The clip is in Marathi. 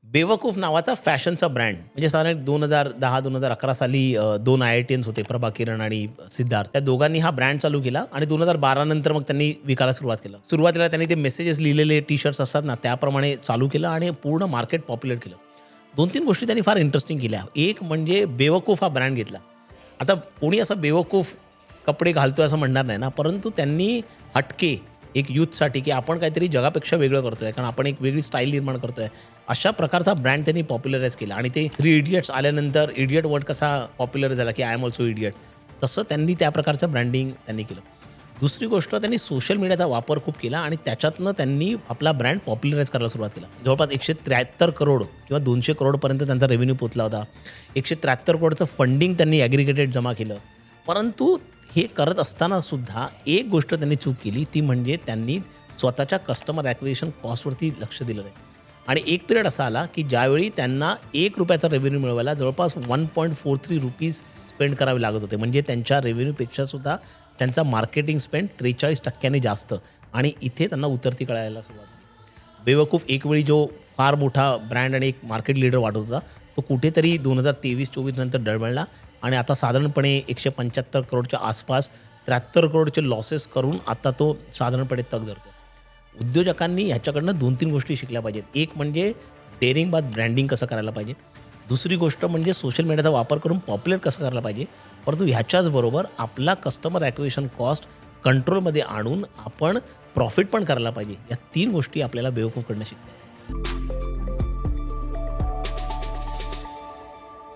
बेवकूफ नावाचा फॅशनचा ब्रँड म्हणजे साधारण 2010-2011 साली 2 IITians होते, प्रभा किरण आणि सिद्धार्थ. त्या दोघांनी हा ब्रँड चालू केला आणि 2012 नंतर मग त्यांनी विकायला सुरुवात केलं. सुरुवातीला त्यांनी ते मेसेजेस लिहिलेले टी-शर्ट्स असतात ना, त्याप्रमाणे चालू केलं आणि पूर्ण मार्केट पॉप्युलेट केलं. 2-3 गोष्टी त्यांनी फार इंटरेस्टिंग केल्या. एक म्हणजे बेवकूफ हा ब्रँड घेतला. आता कोणी असं बेवकूफ कपडे घालतोय असं म्हणणार नाही ना, परंतु त्यांनी हटके एक यूथसाठी की आपण काहीतरी जगापेक्षा वेगळं करतोय, कारण आपण एक वेगळी स्टाईल निर्माण करतोय. अशा प्रकारचा ब्रँड त्यांनी पॉप्युलराईज केला आणि ते 3 इडियट्स आल्यानंतर इडियट वर्ड कसा पॉप्युलर झाला की आय एम ऑल्सो इडियट, तसं त्यांनी त्या प्रकारचं ब्रँडिंग त्यांनी केलं. दुसरी गोष्ट त्यांनी सोशल मीडियाचा वापर खूप केला आणि त्याच्यातनं त्यांनी आपला ब्रँड पॉप्युलराईज करायला सुरुवात केला. जवळपास 173 करोड किंवा 200 करोडपर्यंत त्यांचा रेव्हेन्यू पोहोचला होता. 173 करोडचं फंडिंग त्यांनी ॲग्रिगेटेड जमा केलं. परंतु हे करत असताना सुद्धा एक गोष्ट त्यांनी चूक केली, ती म्हणजे त्यांनी स्वतःच्या कस्टमर ॲक्विजिशन कॉस्टवरती लक्ष दिलं नाही. आणि एक पिरियड असा आला की ज्यावेळी त्यांना ₹1 रेव्हेन्यू मिळवायला जवळपास 1.43 रुपीज स्पेंड करावे लागत होते. म्हणजे त्यांच्या रेव्हेन्यूपेक्षा सुद्धा त्यांचा मार्केटिंग स्पेंड 43% जास्त. आणि इथे त्यांना उतरती कळायला सुरुवात झाली. बेवकूफ एकवेळी जो फार मोठा ब्रँड आणि एक मार्केट लीडर वाटत होता, तो कुठेतरी 2023-24 नंतर डळमळला आणि आता साधारणपणे 175 करोडच्या आसपास 73 करोडचे लॉसेस करून आता तो साधारणपणे तग धरतो. उद्योजकांनी ह्याच्याकडनं 2-3 गोष्टी शिकल्या पाहिजेत. एक म्हणजे डेअरिंगबाज ब्रँडिंग कसं करायला पाहिजे. दुसरी गोष्ट म्हणजे सोशल मीडियाचा वापर करून पॉप्युलर कसं करायला पाहिजे. परंतु ह्याच्याचबरोबर आपला कस्टमर ॲक्विजिशन कॉस्ट कंट्रोलमध्ये आणून आपण प्रॉफिट पण करायला पाहिजे. या 3 गोष्टी आपल्याला बेवकूफकडनं शिकतात.